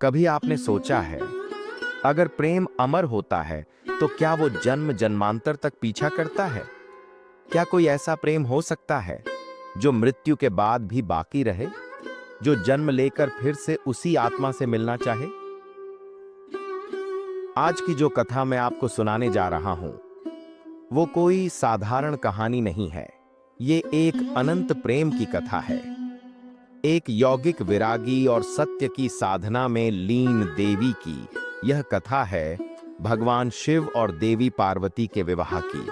कभी आपने सोचा है, अगर प्रेम अमर होता है तो क्या वो जन्म जन्मांतर तक पीछा करता है? क्या कोई ऐसा प्रेम हो सकता है जो मृत्यु के बाद भी बाकी रहे, जो जन्म लेकर फिर से उसी आत्मा से मिलना चाहे? आज की जो कथा मैं आपको सुनाने जा रहा हूं, वो कोई साधारण कहानी नहीं है। ये एक अनंत प्रेम की कथा है। एक यौगिक विरागी और सत्य की साधना में लीन देवी की यह कथा है, भगवान शिव और देवी पार्वती के विवाह की,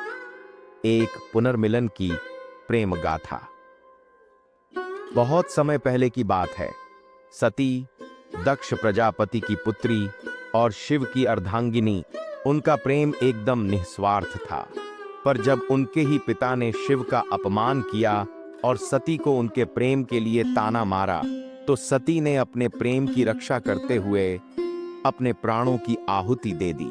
एक पुनर्मिलन की प्रेम गाथा। बहुत समय पहले की बात है। सती, दक्ष प्रजापति की पुत्री और शिव की अर्धांगिनी, उनका प्रेम एकदम निस्वार्थ था। पर जब उनके ही पिता ने शिव का अपमान किया और सती को उनके प्रेम के लिए ताना मारा, तो सती ने अपने प्रेम की रक्षा करते हुए अपने प्राणों की आहुति दे दी।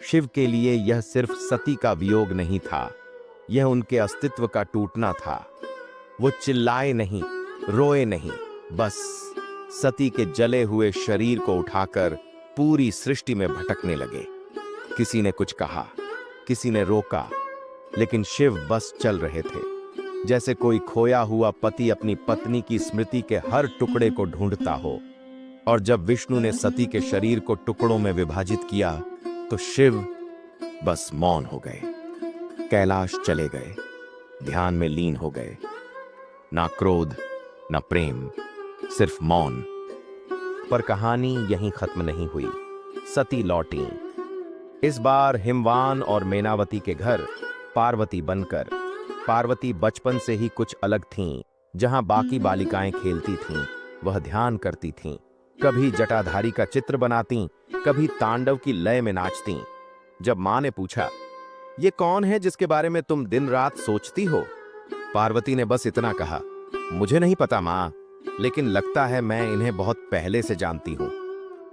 शिव के लिए यह सिर्फ सती का वियोग नहीं था, यह उनके अस्तित्व का टूटना था। वो चिल्लाए नहीं, रोए नहीं, बस सती के जले हुए शरीर को उठाकर पूरी सृष्टि में भटकने लगे। किसी ने कुछ कहा, किसी ने रोका, लेकिन शिव बस चल रहे थे, जैसे कोई खोया हुआ पति अपनी पत्नी की स्मृति के हर टुकड़े को ढूंढता हो। और जब विष्णु ने सती के शरीर को टुकड़ों में विभाजित किया, तो शिव बस मौन हो गए, कैलाश चले गए, ध्यान में लीन हो गए। ना क्रोध, ना प्रेम, सिर्फ मौन। पर कहानी यहीं खत्म नहीं हुई। सती लौटी, इस बार हिमवान और मेनावती के घर पार्वती बनकर। पार्वती बचपन से ही कुछ अलग थीं। जहां बाकी बालिकाएं खेलती थीं, वह ध्यान करती थीं। कभी जटाधारी का चित्र बनाती, कभी तांडव की लय में नाचती। जब मां ने पूछा, ये कौन है जिसके बारे में तुम दिन रात सोचती हो? पार्वती ने बस इतना कहा, मुझे नहीं पता मां, लेकिन लगता है मैं इन्हें बहुत पहले से जानती हूं।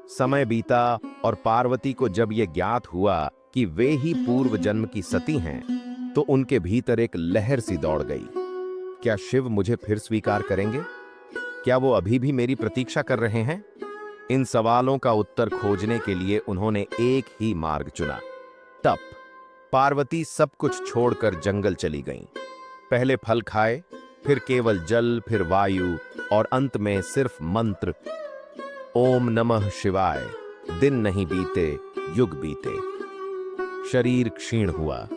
समय बीता और पार्वती को जब यह ज्ञात हुआ कि वे ही पूर्व जन्म की सती हैं, तो उनके भीतर एक लहर सी दौड़ गई। क्या शिव मुझे फिर स्वीकार करेंगे? क्या वो अभी भी मेरी प्रतीक्षा कर रहे हैं? इन सवालों का उत्तर खोजने के लिए उन्होंने एक ही मार्ग चुना, तप। पार्वती सब कुछ छोड़कर जंगल चली गईं। पहले फल खाए, फिर केवल जल, फिर वायु, और अंत में सिर्फ मंत्र, ओम नमः शिवाय। दिन नहीं बीते, युग बीते। शरीर क्षीण हुआ,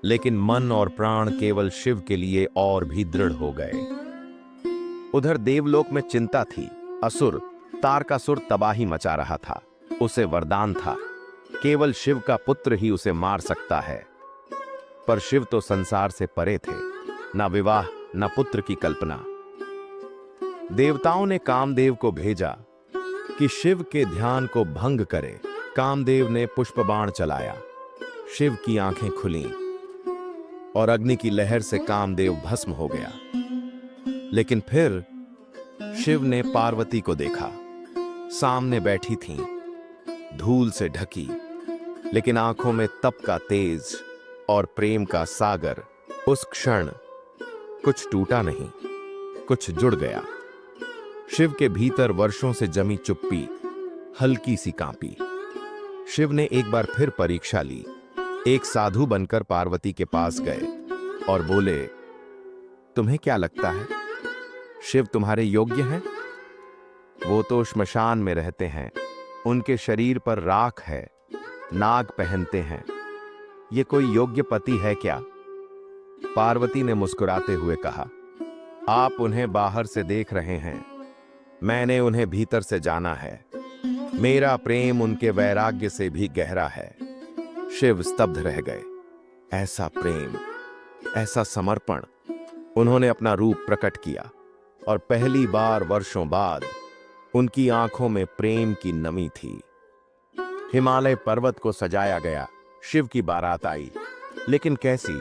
लेकिन मन और प्राण केवल शिव के लिए और भी दृढ़ हो गए। उधर देवलोक में चिंता थी। असुर तारकासुर तबाही मचा रहा था। उसे वरदान था, केवल शिव का पुत्र ही उसे मार सकता है। पर शिव तो संसार से परे थे, ना विवाह, ना पुत्र की कल्पना। देवताओं ने कामदेव को भेजा कि शिव के ध्यान को भंग करे। कामदेव ने पुष्पबाण चलाया, शिव की आंखें खुलीं और अग्नि की लहर से कामदेव भस्म हो गया। लेकिन फिर शिव ने पार्वती को देखा। सामने बैठी थीं, धूल से ढकी, लेकिन आंखों में तप का तेज और प्रेम का सागर। उस क्षण कुछ टूटा नहीं, कुछ जुड़ गया। शिव के भीतर वर्षों से जमी चुप्पी हल्की सी कांपी। शिव ने एक बार फिर परीक्षा ली। एक साधु बनकर पार्वती के पास गए और बोले, तुम्हें क्या लगता है, शिव तुम्हारे योग्य हैं? वो तो श्मशान में रहते हैं, उनके शरीर पर राख है, नाग पहनते हैं। ये कोई योग्य पति है क्या? पार्वती ने मुस्कुराते हुए कहा, आप उन्हें बाहर से देख रहे हैं, मैंने उन्हें भीतर से जाना है। मेरा प्रेम उनके वैराग्य से भी गहरा है। शिव स्तब्ध रह गए। ऐसा प्रेम, ऐसा समर्पण। उन्होंने अपना रूप प्रकट किया और पहली बार वर्षों बाद उनकी आंखों में प्रेम की नमी थी। हिमालय पर्वत को सजाया गया। शिव की बारात आई, लेकिन कैसी?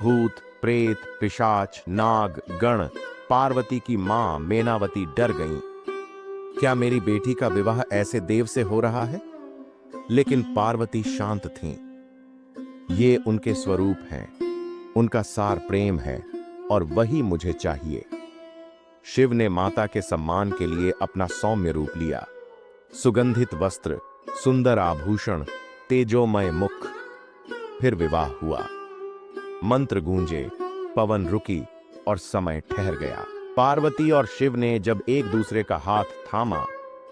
भूत, प्रेत, पिशाच, नाग, गण। पार्वती की मां मेनावती डर गईं। क्या मेरी बेटी का विवाह ऐसे देव से हो रहा है? लेकिन पार्वती शांत थीं। ये उनके स्वरूप हैं, उनका सार प्रेम है, और वही मुझे चाहिए। शिव ने माता के सम्मान के लिए अपना सौम्य रूप लिया। सुगंधित वस्त्र, सुंदर आभूषण, तेजोमय मुख। फिर विवाह हुआ। मंत्र गूंजे, पवन रुकी और समय ठहर गया। पार्वती और शिव ने जब एक दूसरे का हाथ थामा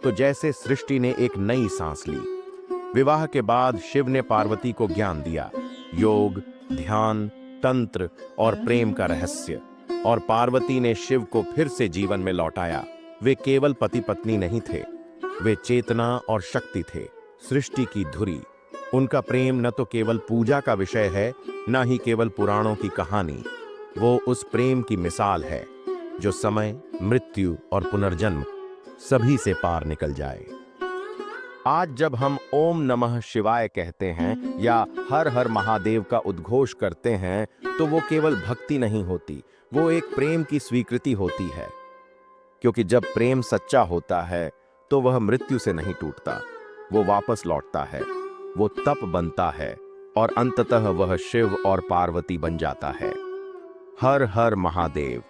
तो जैसे सृष्टि ने एक नई सांस ली। विवाह के बाद शिव ने पार्वती को ज्ञान दिया, योग, ध्यान, तंत्र और प्रेम का रहस्य, और पार्वती ने शिव को फिर से जीवन में लौटाया। वे केवल पति पत्नी नहीं थे, वे चेतना और शक्ति थे, सृष्टि की धुरी। उनका प्रेम न तो केवल पूजा का विषय है, न ही केवल पुराणों की कहानी। वो उस प्रेम की मिसाल है जो समय, मृत्यु और पुनर्जन्म सभी से पार निकल जाए। आज जब हम ओम नमः शिवाय कहते हैं या हर हर महादेव का उद्घोष करते हैं तो वो केवल भक्ति नहीं होती, वो एक प्रेम की स्वीकृति होती है। क्योंकि जब प्रेम सच्चा होता है तो वह मृत्यु से नहीं टूटता, वो वापस लौटता है, वो तप बनता है और अंततः वह शिव और पार्वती बन जाता है। हर हर महादेव।